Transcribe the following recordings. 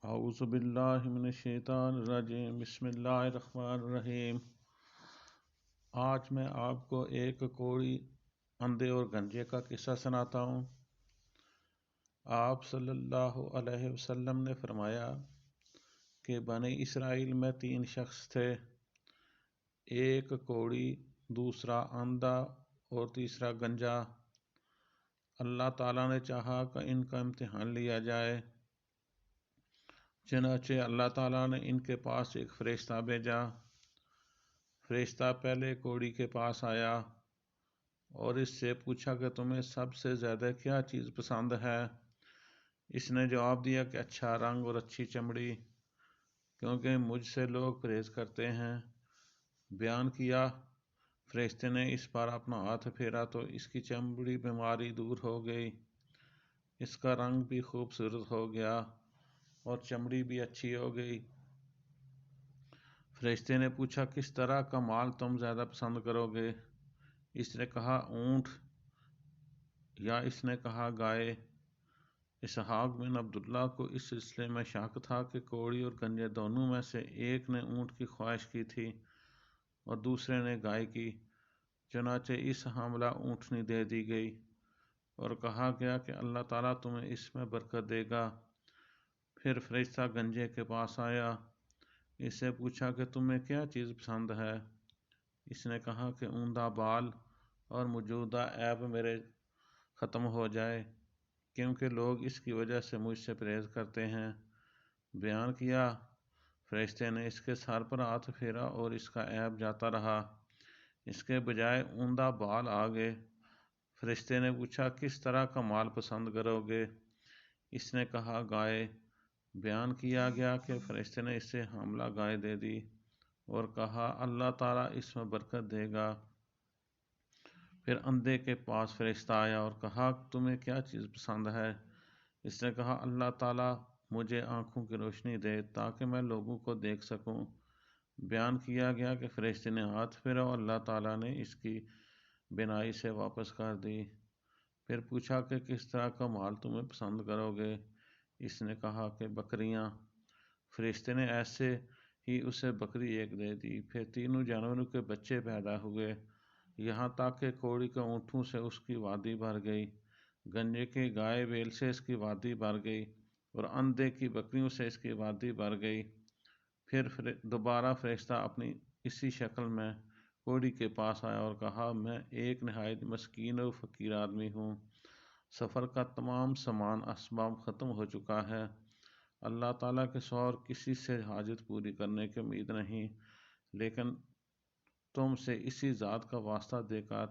اعوذ باللہ من الشیطان الرجیم، بسم اللہ الرحمن الرحیم۔ آج میں آپ کو ایک کوڑی، اندھے اور گنجے کا قصہ سناتا ہوں۔ آپ صلی اللہ علیہ وسلم نے فرمایا کہ بنی اسرائیل میں 3 شخص تھے، ایک کوڑی، دوسرا اندھا اور تیسرا گنجا۔ اللہ تعالیٰ نے چاہا کہ ان کا امتحان لیا جائے، چنانچہ اللہ تعالیٰ نے ان کے پاس ایک فرشتہ بھیجا۔ فرشتہ پہلے کوڑی کے پاس آیا اور اس سے پوچھا کہ تمہیں سب سے زیادہ کیا چیز پسند ہے؟ اس نے جواب دیا کہ اچھا رنگ اور اچھی چمڑی، کیونکہ مجھ سے لوگ پرہیز کرتے ہیں۔ بیان کیا، فرشتے نے اس پر اپنا ہاتھ پھیرا تو اس کی چمڑی بیماری دور ہو گئی، اس کا رنگ بھی خوبصورت ہو گیا اور چمڑی بھی اچھی ہو گئی۔ فرشتے نے پوچھا کس طرح کا مال تم زیادہ پسند کرو گے؟ اس نے کہا اونٹ، یا اس نے کہا گائے۔ اسحاق بن عبداللہ کو اس سلسلے میں شک تھا کہ کوڑی اور گنجے دونوں میں سے ایک نے اونٹ کی خواہش کی تھی اور دوسرے نے گائے کی، چنانچہ اس حاملہ اونٹنی دے دی گئی اور کہا گیا کہ اللہ تعالیٰ تمہیں اس میں برکت دے گا۔ پھر فرشتہ گنجے کے پاس آیا، اس سے پوچھا کہ تمہیں کیا چیز پسند ہے؟ اس نے کہا کہ اوندا بال اور موجودہ عیب میرے ختم ہو جائے، کیونکہ لوگ اس کی وجہ سے مجھ سے پرہیز کرتے ہیں۔ بیان کیا، فرشتے نے اس کے سر پر ہاتھ پھیرا اور اس کا عیب جاتا رہا، اس کے بجائے اوندا بال آ گئے۔ فرشتے نے پوچھا کس طرح کا مال پسند کرو گے؟ اس نے کہا گائے۔ بیان کیا گیا کہ فرشتے نے اسے حاملہ گائے دے دی اور کہا اللہ تعالیٰ اس میں برکت دے گا۔ پھر اندھے کے پاس فرشتہ آیا اور کہا تمہیں کیا چیز پسند ہے؟ اس نے کہا اللہ تعالیٰ مجھے آنکھوں کی روشنی دے تاکہ میں لوگوں کو دیکھ سکوں۔ بیان کیا گیا کہ فرشتے نے ہاتھ پھیرا اور اللہ تعالیٰ نے اس کی بینائی سے واپس کر دی۔ پھر پوچھا کہ کس طرح کا مال تمہیں پسند کرو گے؟ اس نے کہا کہ بکریاں۔ فرشتے نے ایسے ہی اسے بکری ایک دے دی۔ پھر تینوں جانوروں کے بچے پیدا ہوئے، یہاں تک کہ کوڑی کے اونٹوں سے اس کی وادی بھر گئی، گنجے کے گائے بیل سے اس کی وادی بھر گئی اور اندھے کی بکریوں سے اس کی وادی بھر گئی۔ پھر دوبارہ فرشتہ اپنی اسی شکل میں کوڑی کے پاس آیا اور کہا میں ایک نہایت مسکین اور فقیر آدمی ہوں، سفر کا تمام سامان اسباب ختم ہو چکا ہے، اللہ تعالیٰ کے سوا اور کسی سے حاجت پوری کرنے کی امید نہیں، لیکن تم سے اسی ذات کا واسطہ دے کر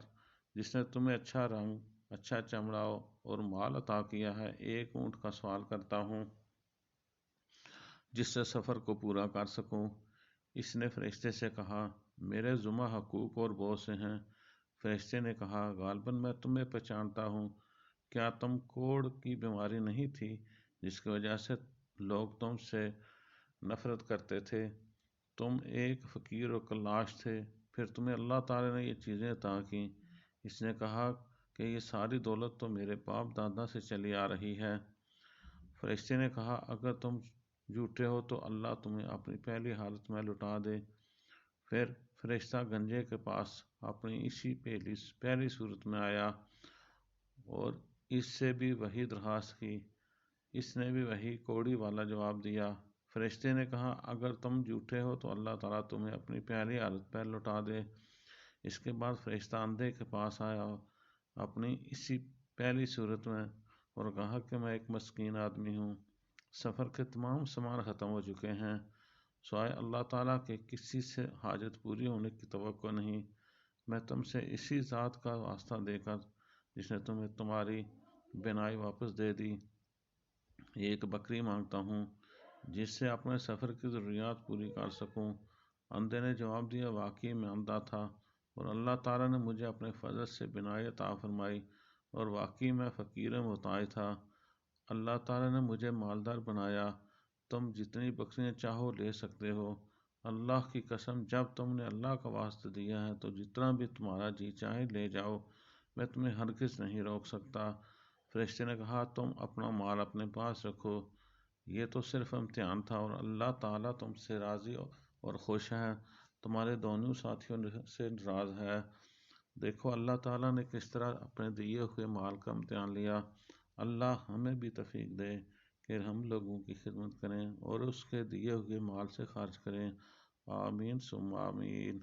جس نے تمہیں اچھا رنگ، اچھا چمڑا اور مال عطا کیا ہے، ایک اونٹ کا سوال کرتا ہوں جس سے سفر کو پورا کر سکوں۔ اس نے فرشتے سے کہا میرے ذمہ حقوق اور بہت سے ہیں۔ فرشتے نے کہا غالباً میں تمہیں پہچانتا ہوں، کیا تم کوڑ کی بیماری نہیں تھی جس کی وجہ سے لوگ تم سے نفرت کرتے تھے؟ تم ایک فقیر و کلاش تھے، پھر تمہیں اللہ تعالیٰ نے یہ چیزیں عطا کیں۔ اس نے کہا کہ یہ ساری دولت تو میرے باپ دادا سے چلی آ رہی ہے۔ فرشتے نے کہا اگر تم جھوٹے ہو تو اللہ تمہیں اپنی پہلی حالت میں لوٹا دے۔ پھر فرشتہ گنجے کے پاس اپنی اسی پہلی صورت میں آیا اور اس سے بھی وہی درخواست کی، اس نے بھی وہی کوڑی والا جواب دیا۔ فرشتے نے کہا اگر تم جھوٹے ہو تو اللہ تعالیٰ تمہیں اپنی پہلی حالت پر لوٹا دے۔ اس کے بعد فرشتہ اندھے کے پاس آیا اپنی اسی پہلی صورت میں اور کہا کہ میں ایک مسکین آدمی ہوں، سفر کے تمام سامان ختم ہو چکے ہیں، سوائے اللہ تعالیٰ کے کسی سے حاجت پوری ہونے کی توقع نہیں، میں تم سے اسی ذات کا واسطہ دے کر جس نے تمہیں تمہاری بینائی واپس دے دی، ایک بکری مانگتا ہوں جس سے اپنے سفر کی ضروریات پوری کر سکوں۔ اندھے نے جواب دیا واقعی میں اندھا تھا اور اللہ تعالیٰ نے مجھے اپنے فضل سے بینائی عطا فرمائی اور واقعی میں فقیر محتاج تھا، اللہ تعالیٰ نے مجھے مالدار بنایا، تم جتنی بکریاں چاہو لے سکتے ہو، اللہ کی قسم جب تم نے اللہ کا واسطہ دیا ہے تو جتنا بھی تمہارا جی چاہے لے جاؤ، میں تمہیں ہرگز نہیں روک سکتا۔ فرشتے نے کہا تم اپنا مال اپنے پاس رکھو، یہ تو صرف امتحان تھا اور اللہ تعالیٰ تم سے راضی اور خوش ہے، تمہارے دونوں ساتھیوں سے ناراض ہے۔ دیکھو اللہ تعالیٰ نے کس طرح اپنے دیے ہوئے مال کا امتحان لیا۔ اللہ ہمیں بھی توفیق دے کہ ہم لوگوں کی خدمت کریں اور اس کے دیے ہوئے مال سے خرچ کریں۔ آمین ثم آمین۔